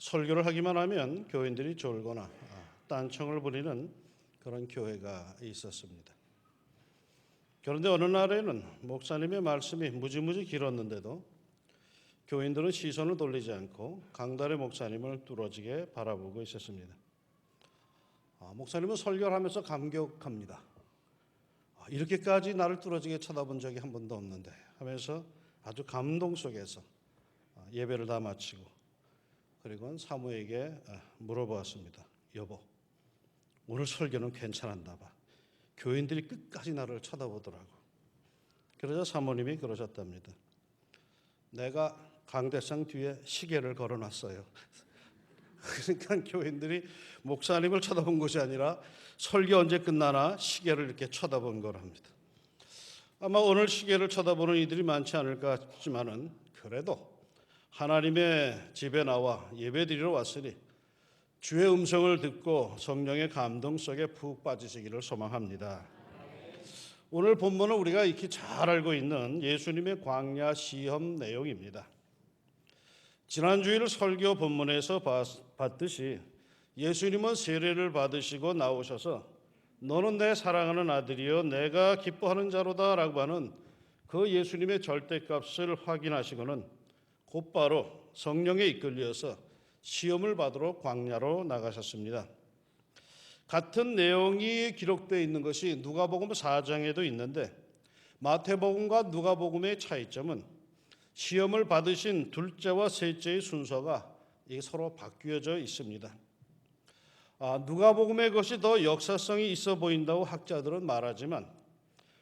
설교를 하기만 하면 교인들이 졸거나 딴청을 부리는 그런 교회가 있었습니다. 그런데 어느 날에는 목사님의 말씀이 무지무지 길었는데도 교인들은 시선을 돌리지 않고 강달의 목사님을 뚫어지게 바라보고 있었습니다. 목사님은 설교를 하면서 감격합니다. 이렇게까지 나를 뚫어지게 쳐다본 적이 한 번도 없는데 하면서 아주 감동 속에서 예배를 다 마치고 그리고 사모에게 물어보았습니다. 여보, 오늘 설교는 괜찮았나 봐. 교인들이 끝까지 나를 쳐다보더라고. 그러자 사모님이 그러셨답니다. 내가 강대상 뒤에 시계를 걸어놨어요. 그러니까 교인들이 목사님을 쳐다본 것이 아니라 설교 언제 끝나나 시계를 이렇게 쳐다본 거랍니다. 아마 오늘 시계를 쳐다보는 이들이 많지 않을까 싶지만은 그래도 하나님의 집에 나와 예배드리러 왔으니 주의 음성을 듣고 성령의 감동 속에 푹 빠지시기를 소망합니다. 오늘 본문은 우리가 익히 잘 알고 있는 예수님의 광야 시험 내용입니다. 지난 주일 설교 본문에서 봤듯이 예수님은 세례를 받으시고 나오셔서 너는 내 사랑하는 아들이요 내가 기뻐하는 자로다 라고 하는 그 예수님의 절대값을 확인하시고는 곧바로 성령에 이끌려서 시험을 받으러 광야로 나가셨습니다. 같은 내용이 기록되어 있는 것이 누가복음 4장에도 있는데 마태복음과 누가복음의 차이점은 시험을 받으신 둘째와 셋째의 순서가 서로 바뀌어져 있습니다. 누가복음의 것이 더 역사성이 있어 보인다고 학자들은 말하지만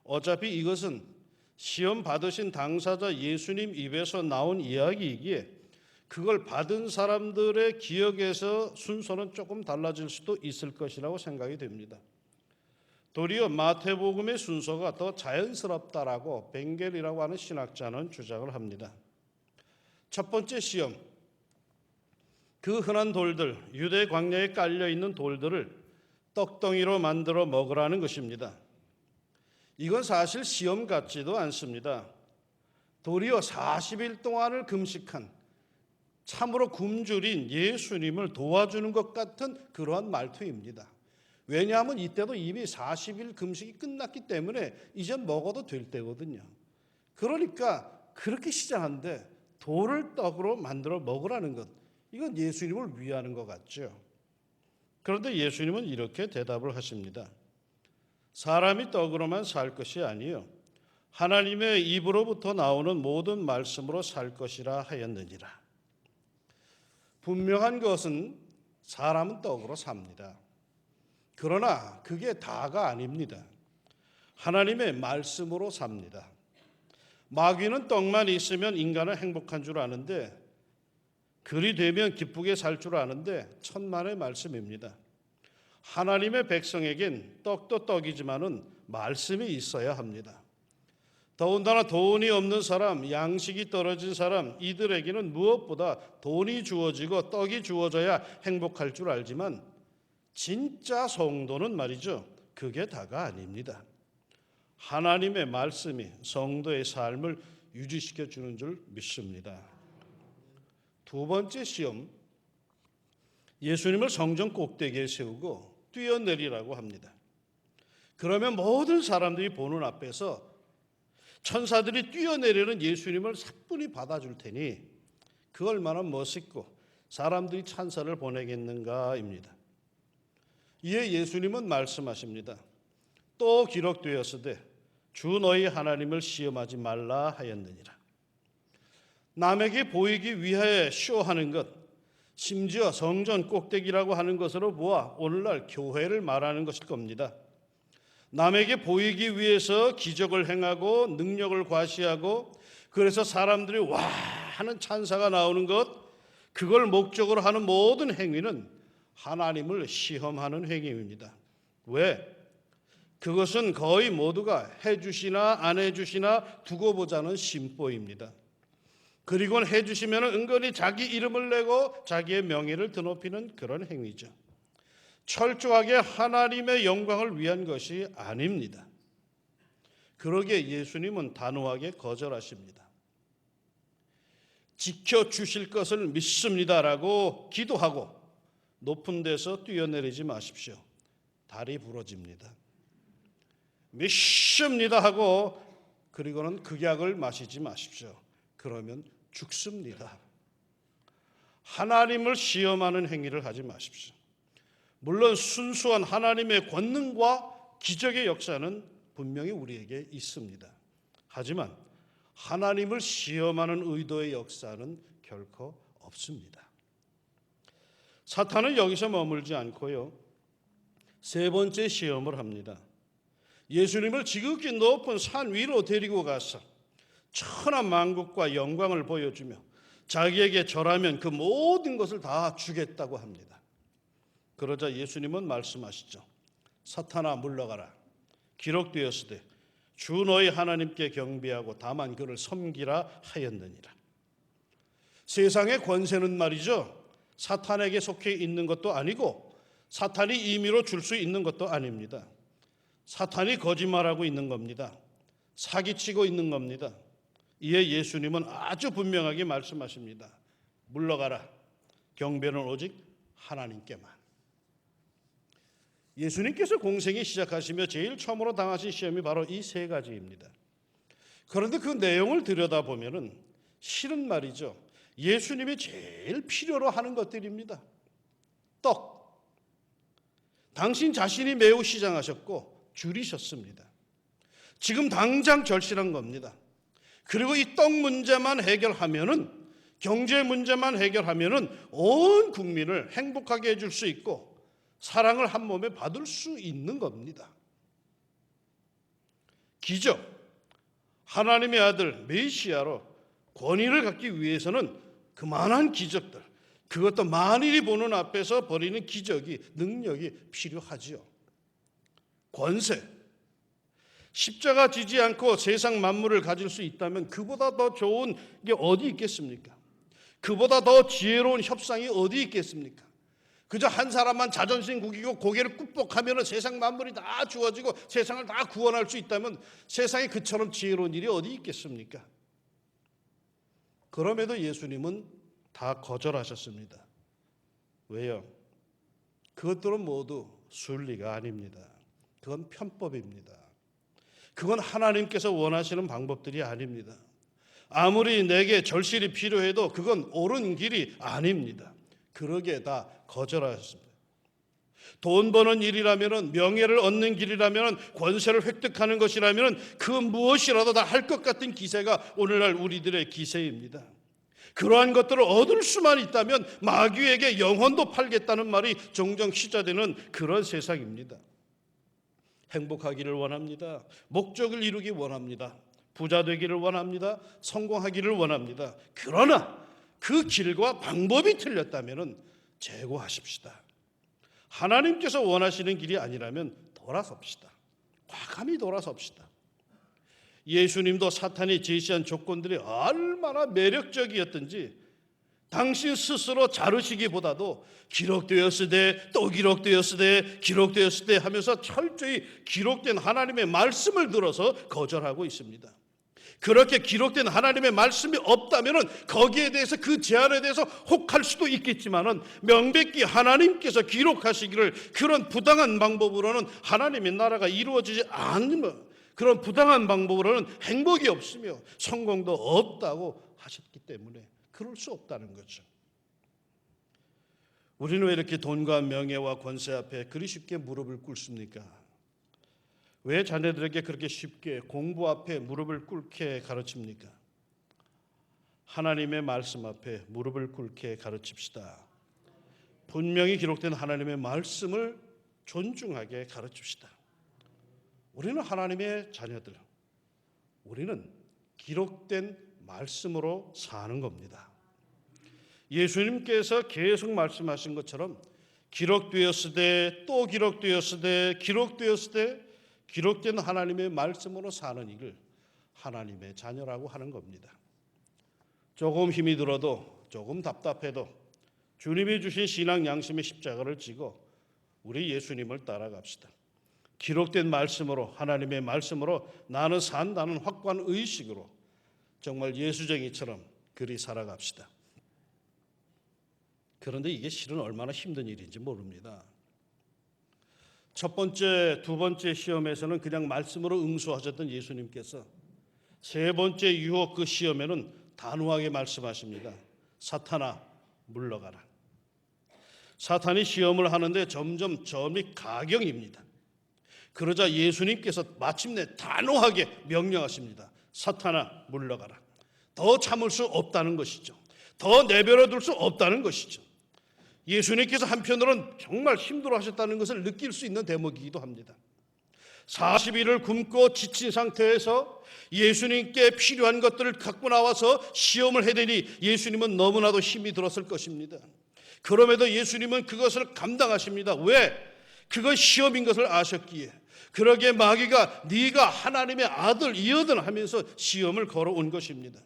어차피 이것은 시험 받으신 당사자 예수님 입에서 나온 이야기이기에 그걸 받은 사람들의 기억에서 순서는 조금 달라질 수도 있을 것이라고 생각이 됩니다. 도리어 마태복음의 순서가 더 자연스럽다라고 벵겔이라고 하는 신학자는 주장을 합니다. 첫 번째 시험, 그 흔한 돌들, 유대 광야에 깔려있는 돌들을 떡덩이로 만들어 먹으라는 것입니다. 이건 사실 시험 같지도 않습니다. 도리어 40일 동안을 금식한 참으로 굶주린 예수님을 도와주는 것 같은 그러한 말투입니다. 왜냐하면 이때도 이미 40일 금식이 끝났기 때문에 이제 먹어도 될 때거든요. 그러니까 그렇게 시장한데 돌을 떡으로 만들어 먹으라는 것, 이건 예수님을 위하는 것 같죠. 그런데 예수님은 이렇게 대답을 하십니다. 사람이 떡으로만 살 것이 아니요 하나님의 입으로부터 나오는 모든 말씀으로 살 것이라 하였느니라. 분명한 것은 사람은 떡으로 삽니다. 그러나 그게 다가 아닙니다. 하나님의 말씀으로 삽니다. 마귀는 떡만 있으면 인간은 행복한 줄 아는데 그리 되면 기쁘게 살 줄 아는데 천만의 말씀입니다. 하나님의 백성에겐 떡도 떡이지만은 말씀이 있어야 합니다. 더군다나 돈이 없는 사람, 양식이 떨어진 사람, 이들에게는 무엇보다 돈이 주어지고 떡이 주어져야 행복할 줄 알지만 진짜 성도는 말이죠, 그게 다가 아닙니다. 하나님의 말씀이 성도의 삶을 유지시켜 주는 줄 믿습니다. 두 번째 시험, 예수님을 성전 꼭대기에 세우고 뛰어내리라고 합니다. 그러면 모든 사람들이 보는 앞에서 천사들이 뛰어내리는 예수님을 사뿐히 받아줄 테니 그 얼마나 멋있고 사람들이 찬사를 보내겠는가입니다. 이에 예수님은 말씀하십니다. 또 기록되었으되 주 너희 하나님을 시험하지 말라 하였느니라. 남에게 보이기 위하여 쇼하는 것, 심지어 성전 꼭대기라고 하는 것으로 보아 오늘날 교회를 말하는 것일 겁니다. 남에게 보이기 위해서 기적을 행하고 능력을 과시하고 그래서 사람들이 와 하는 찬사가 나오는 것, 그걸 목적으로 하는 모든 행위는 하나님을 시험하는 행위입니다. 왜? 그것은 거의 모두가 해주시나 안 해주시나 두고 보자는 심보입니다. 그리고 해주시면 은근히 자기 이름을 내고 자기의 명예를 드높이는 그런 행위죠. 철저하게 하나님의 영광을 위한 것이 아닙니다. 그러기에 예수님은 단호하게 거절하십니다. 지켜주실 것을 믿습니다라고 기도하고 높은 데서 뛰어내리지 마십시오. 다리 부러집니다. 믿습니다 하고 그리고는 극약을 마시지 마십시오. 그러면 죽습니다. 하나님을 시험하는 행위를 하지 마십시오. 물론 순수한 하나님의 권능과 기적의 역사는 분명히 우리에게 있습니다. 하지만 하나님을 시험하는 의도의 역사는 결코 없습니다. 사탄은 여기서 머물지 않고요, 세 번째 시험을 합니다. 예수님을 지극히 높은 산 위로 데리고 가서 천하 만국과 영광을 보여주며 자기에게 절하면 그 모든 것을 다 주겠다고 합니다. 그러자 예수님은 말씀하시죠. 사탄아 물러가라. 기록되었으되 주 너희 하나님께 경배하고 다만 그를 섬기라 하였느니라. 세상의 권세는 말이죠, 사탄에게 속해 있는 것도 아니고 사탄이 임의로 줄 수 있는 것도 아닙니다. 사탄이 거짓말하고 있는 겁니다. 사기치고 있는 겁니다. 이에 예수님은 아주 분명하게 말씀하십니다. 물러가라. 경배는 오직 하나님께만. 예수님께서 공생이 시작하시며 제일 처음으로 당하신 시험이 바로 이 세 가지입니다. 그런데 그 내용을 들여다보면 실은 말이죠, 예수님이 제일 필요로 하는 것들입니다. 떡. 당신 자신이 매우 시장하셨고 줄이셨습니다. 지금 당장 절실한 겁니다. 그리고 이 떡 문제만 해결하면은, 경제 문제만 해결하면은 온 국민을 행복하게 해줄 수 있고 사랑을 한 몸에 받을 수 있는 겁니다. 기적, 하나님의 아들 메시아로 권위를 갖기 위해서는 그만한 기적들, 그것도 만일이 보는 앞에서 벌이는 기적이, 능력이 필요하지요. 권세, 십자가 지지 않고 세상 만물을 가질 수 있다면 그보다 더 좋은 게 어디 있겠습니까? 그보다 더 지혜로운 협상이 어디 있겠습니까? 그저 한 사람만 자존심 구기고 고개를 꾹뻑하면 세상 만물이 다 주어지고 세상을 다 구원할 수 있다면 세상에 그처럼 지혜로운 일이 어디 있겠습니까? 그럼에도 예수님은 다 거절하셨습니다. 왜요? 그것들은 모두 순리가 아닙니다. 그건 편법입니다. 그건 하나님께서 원하시는 방법들이 아닙니다. 아무리 내게 절실히 필요해도 그건 옳은 길이 아닙니다. 그러기에 다 거절하셨습니다. 돈 버는 일이라면, 명예를 얻는 길이라면, 권세를 획득하는 것이라면 그 무엇이라도 다 할 것 같은 기세가 오늘날 우리들의 기세입니다. 그러한 것들을 얻을 수만 있다면 마귀에게 영혼도 팔겠다는 말이 종종 시자되는 그런 세상입니다. 행복하기를 원합니다. 목적을 이루기 원합니다. 부자 되기를 원합니다. 성공하기를 원합니다. 그러나 그 길과 방법이 틀렸다면 재고하십시다. 하나님께서 원하시는 길이 아니라면 돌아섭시다. 과감히 돌아섭시다. 예수님도 사탄이 제시한 조건들이 얼마나 매력적이었던지 당신 스스로 자르시기보다도 기록되었으되 또 기록되었으되 기록되었으되 하면서 철저히 기록된 하나님의 말씀을 들어서 거절하고 있습니다. 그렇게 기록된 하나님의 말씀이 없다면 거기에 대해서, 그 제안에 대해서 혹할 수도 있겠지만은 명백히 하나님께서 기록하시기를 그런 부당한 방법으로는 하나님의 나라가 이루어지지 않는, 그런 부당한 방법으로는 행복이 없으며 성공도 없다고 하셨기 때문에 그럴 수 없다는 거죠. 우리는 왜 이렇게 돈과 명예와 권세 앞에 그리 쉽게 무릎을 꿇습니까? 왜 자녀들에게 그렇게 쉽게 공부 앞에 무릎을 꿇게 가르칩니까? 하나님의 말씀 앞에 무릎을 꿇게 가르칩시다. 분명히 기록된 하나님의 말씀을 존중하게 가르칩시다. 우리는 하나님의 자녀들, 우리는 기록된 말씀으로 사는 겁니다. 예수님께서 계속 말씀하신 것처럼 기록되었으되 또 기록되었으되 기록되었으되 기록된 하나님의 말씀으로 사는 일을 하나님의 자녀라고 하는 겁니다. 조금 힘이 들어도, 조금 답답해도 주님이 주신 신앙 양심의 십자가를 지고 우리 예수님을 따라갑시다. 기록된 말씀으로, 하나님의 말씀으로 나는 산다는 확고한 의식으로 정말 예수쟁이처럼 그리 살아갑시다. 그런데 이게 실은 얼마나 힘든 일인지 모릅니다. 첫 번째, 두 번째 시험에서는 그냥 말씀으로 응수하셨던 예수님께서 세 번째 유혹 그 시험에는 단호하게 말씀하십니다. 사탄아, 물러가라. 사탄이 시험을 하는데 점점 점이 가경입니다. 그러자 예수님께서 마침내 단호하게 명령하십니다. 사탄아, 물러가라. 더 참을 수 없다는 것이죠. 더 내버려 둘 수 없다는 것이죠. 예수님께서 한편으로는 정말 힘들어하셨다는 것을 느낄 수 있는 대목이기도 합니다. 40일을 굶고 지친 상태에서 예수님께 필요한 것들을 갖고 나와서 시험을 해대니 예수님은 너무나도 힘이 들었을 것입니다. 그럼에도 예수님은 그것을 감당하십니다. 왜? 그건 시험인 것을 아셨기에. 그러기에 마귀가 네가 하나님의 아들이거든 하면서 시험을 걸어온 것입니다.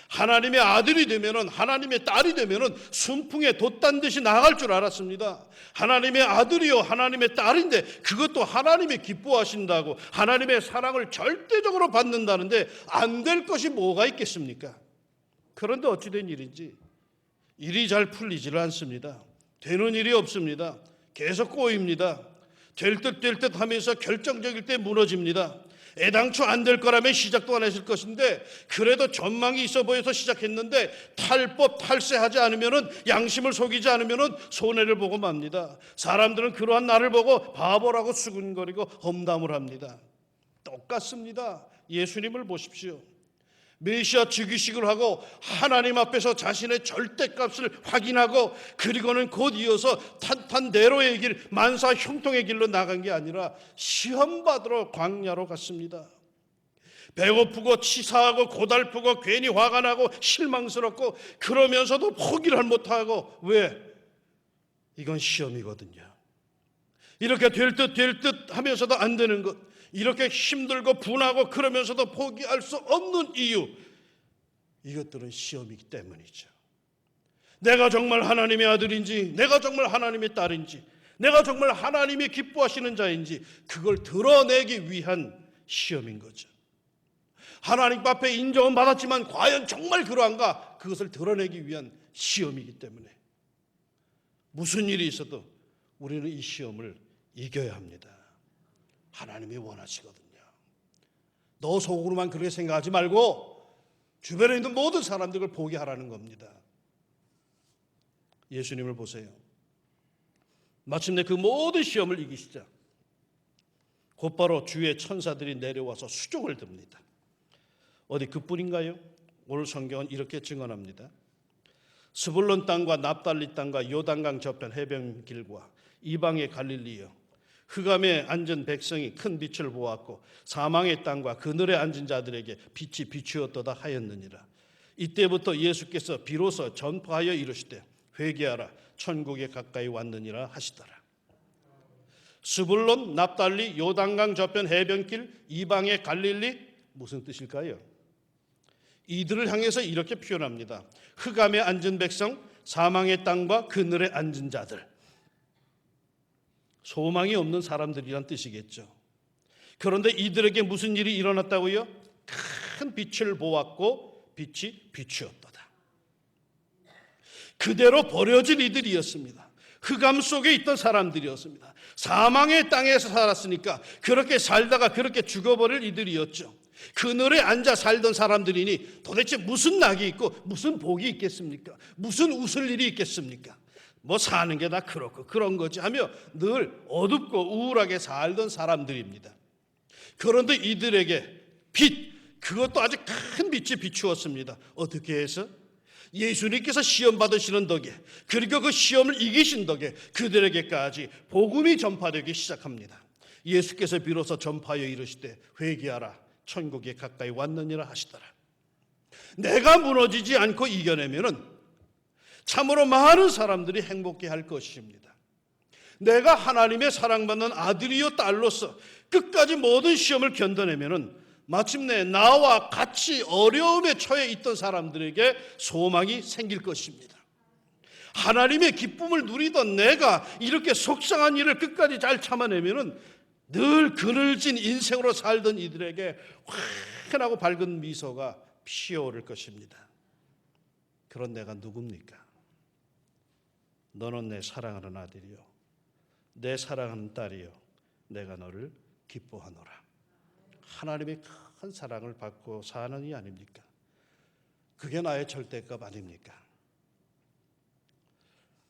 하나님의 아들이 되면은, 하나님의 딸이 되면은 순풍에 돛단 듯이 나갈 줄 알았습니다. 하나님의 아들이요 하나님의 딸인데 그것도 하나님이 기뻐하신다고 하나님의 사랑을 절대적으로 받는다는데 안 될 것이 뭐가 있겠습니까? 그런데 어찌된 일인지 일이 잘 풀리지를 않습니다. 되는 일이 없습니다. 계속 꼬입니다. 될 듯 하면서 결정적일 때 무너집니다. 애당초 안 될 거라면 시작도 안 했을 것인데 그래도 전망이 있어 보여서 시작했는데 탈세하지 않으면은, 양심을 속이지 않으면은 손해를 보고 맙니다. 사람들은 그러한 나를 보고 바보라고 수군거리고 험담을 합니다. 똑같습니다. 예수님을 보십시오. 메시아 즉위식을 하고 하나님 앞에서 자신의 절대값을 확인하고 그리고는 곧 이어서 탄탄대로의 길, 만사 형통의 길로 나간 게 아니라 시험받으러 광야로 갔습니다. 배고프고 치사하고 고달프고 괜히 화가 나고 실망스럽고 그러면서도 포기를 못하고, 왜? 이건 시험이거든요. 이렇게 될 듯 하면서도 안 되는 것, 이렇게 힘들고 분하고 그러면서도 포기할 수 없는 이유, 이것들은 시험이기 때문이죠. 내가 정말 하나님의 아들인지, 내가 정말 하나님의 딸인지, 내가 정말 하나님이 기뻐하시는 자인지 그걸 드러내기 위한 시험인 거죠. 하나님 앞에 인정은 받았지만 과연 정말 그러한가, 그것을 드러내기 위한 시험이기 때문에 무슨 일이 있어도 우리는 이 시험을 이겨야 합니다. 하나님이 원하시거든요. 너 속으로만 그렇게 생각하지 말고 주변에 있는 모든 사람들을 보게 하라는 겁니다. 예수님을 보세요. 마침내 그 모든 시험을 이기시자 곧바로 주의 천사들이 내려와서 수종을 듭니다. 어디 그뿐인가요? 오늘 성경은 이렇게 증언합니다. 스불론 땅과 납달리 땅과 요단강 저편 해변길과 이방의 갈릴리여, 흑암에 앉은 백성이 큰 빛을 보았고 사망의 땅과 그늘에 앉은 자들에게 빛이 비추었도다 하였느니라. 이때부터 예수께서 비로소 전파하여 이르시되 회개하라, 천국에 가까이 왔느니라 하시더라. 스불론, 납달리, 요단강 저편 해변길, 이방의 갈릴리, 무슨 뜻일까요? 이들을 향해서 이렇게 표현합니다. 흑암에 앉은 백성, 사망의 땅과 그늘에 앉은 자들. 소망이 없는 사람들이란 뜻이겠죠. 그런데 이들에게 무슨 일이 일어났다고요? 큰 빛을 보았고 빛이 비추었도다. 그대로 버려진 이들이었습니다. 흑암 속에 있던 사람들이었습니다. 사망의 땅에서 살았으니까 그렇게 살다가 그렇게 죽어버릴 이들이었죠. 그늘에 앉아 살던 사람들이니 도대체 무슨 낙이 있고 무슨 복이 있겠습니까? 무슨 웃을 일이 있겠습니까? 뭐 사는 게 다 그렇고 그런 거지 하며 늘 어둡고 우울하게 살던 사람들입니다. 그런데 이들에게 빛, 그것도 아주 큰 빛이 비추었습니다. 어떻게 해서? 예수님께서 시험 받으시는 덕에, 그리고 그 시험을 이기신 덕에 그들에게까지 복음이 전파되기 시작합니다. 예수께서 비로소 전파하여 이르시되 회개하라, 천국에 가까이 왔느니라 하시더라. 내가 무너지지 않고 이겨내면은 참으로 많은 사람들이 행복해할 것입니다. 내가 하나님의 사랑받는 아들이요 딸로서 끝까지 모든 시험을 견뎌내면은 마침내 나와 같이 어려움에 처해 있던 사람들에게 소망이 생길 것입니다. 하나님의 기쁨을 누리던 내가 이렇게 속상한 일을 끝까지 잘 참아내면은 늘 그늘진 인생으로 살던 이들에게 환하고 밝은 미소가 피어오를 것입니다. 그런 내가 누굽니까? 너는 내 사랑하는 아들이요 내 사랑하는 딸이요 내가 너를 기뻐하노라. 하나님의 큰 사랑을 받고 사는 이 아닙니까? 그게 나의 절대값 아닙니까?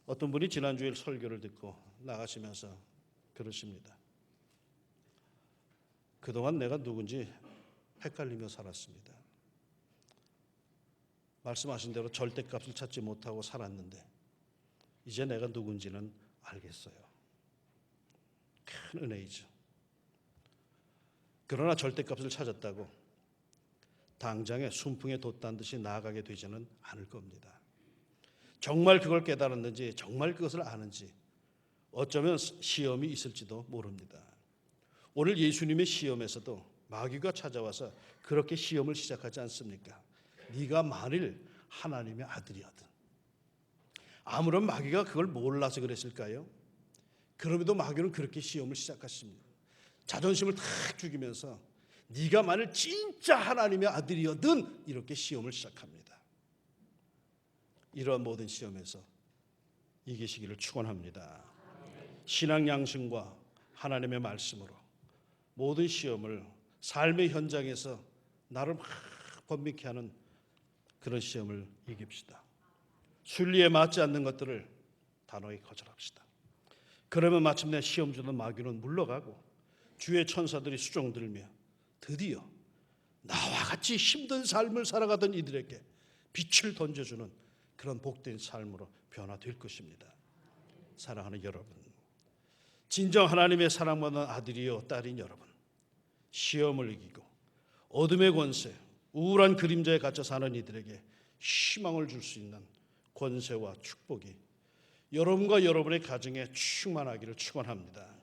어떤 분이 지난주일 설교를 듣고 나가시면서 그러십니다. 그동안 내가 누군지 헷갈리며 살았습니다. 말씀하신 대로 절대값을 찾지 못하고 살았는데 이제 내가 누군지는 알겠어요. 큰 은혜이죠. 그러나 절대값을 찾았다고 당장에 순풍에 돛단 듯이 나아가게 되지는 않을 겁니다. 정말 그걸 깨달았는지 정말 그것을 아는지 어쩌면 시험이 있을지도 모릅니다. 오늘 예수님의 시험에서도 마귀가 찾아와서 그렇게 시험을 시작하지 않습니까? 네가 만일 하나님의 아들이거든. 아무런 마귀가 그걸 몰라서 그랬을까요? 그럼에도 마귀는 그렇게 시험을 시작했습니다. 자존심을 탁 죽이면서 네가 만일 진짜 하나님의 아들이거든 이렇게 시험을 시작합니다. 이러한 모든 시험에서 이기시기를 축원합니다. 신앙 양심과 하나님의 말씀으로 모든 시험을 삶의 현장에서 나를 막 번민케 하는 그런 시험을 이깁시다. 순리에 맞지 않는 것들을 단호히 거절합시다. 그러면 마침내 시험 주는 마귀는 물러가고 주의 천사들이 수종 들며 드디어 나와 같이 힘든 삶을 살아가던 이들에게 빛을 던져주는 그런 복된 삶으로 변화될 것입니다. 사랑하는 여러분, 진정 하나님의 사랑받는 아들이요 딸인 여러분, 시험을 이기고 어둠의 권세, 우울한 그림자에 갇혀 사는 이들에게 희망을 줄 수 있는 권세와 축복이 여러분과 여러분의 가정에 충만하기를 축원합니다.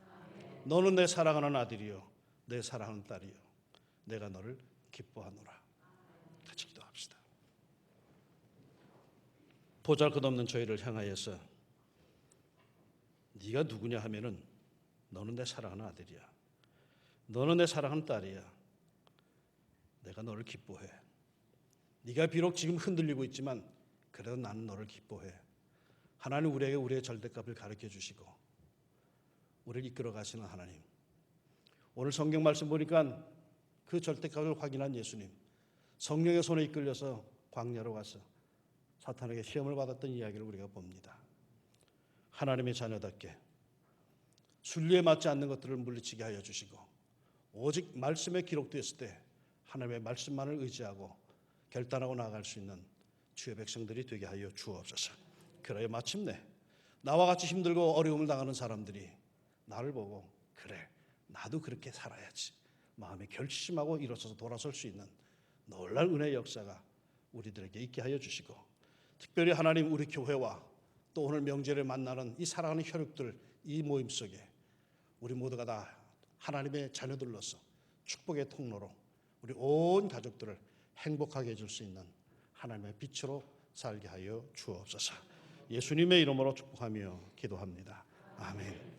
너는 내 사랑하는 아들이요 내 사랑하는 딸이요 내가 너를 기뻐하노라. 같이 기도합시다. 보잘것없는 저희를 향하여서 네가 누구냐 하면은 너는 내 사랑하는 아들이야. 너는 내 사랑하는 딸이야. 내가 너를 기뻐해. 네가 비록 지금 흔들리고 있지만 그래도 나는 너를 기뻐해. 하나님 우리에게 우리의 절대값을 가르쳐 주시고 우리를 이끌어 가시는 하나님. 오늘 성경 말씀 보니까 그 절대값을 확인한 예수님, 성령의 손에 이끌려서 광야로 가서 사탄에게 시험을 받았던 이야기를 우리가 봅니다. 하나님의 자녀답게 순리에 맞지 않는 것들을 물리치게 하여 주시고 오직 말씀에 기록되었을 때 하나님의 말씀만을 의지하고 결단하고 나아갈 수 있는 주의 백성들이 되게 하여 주옵소서. 그래야 마침내 나와 같이 힘들고 어려움을 당하는 사람들이 나를 보고 그래 나도 그렇게 살아야지 마음에 결심하고 일어서서 돌아설 수 있는 놀라운 은혜의 역사가 우리들에게 있게 하여 주시고 특별히 하나님 우리 교회와 또 오늘 명절에 만나는 이 사랑하는 혈육들 이 모임 속에 우리 모두가 다 하나님의 자녀들로서 축복의 통로로 우리 온 가족들을 행복하게 해줄 수 있는 하나님의 빛으로 살게 하여 주옵소서. 예수님의 이름으로 축복하며 기도합니다. 아멘.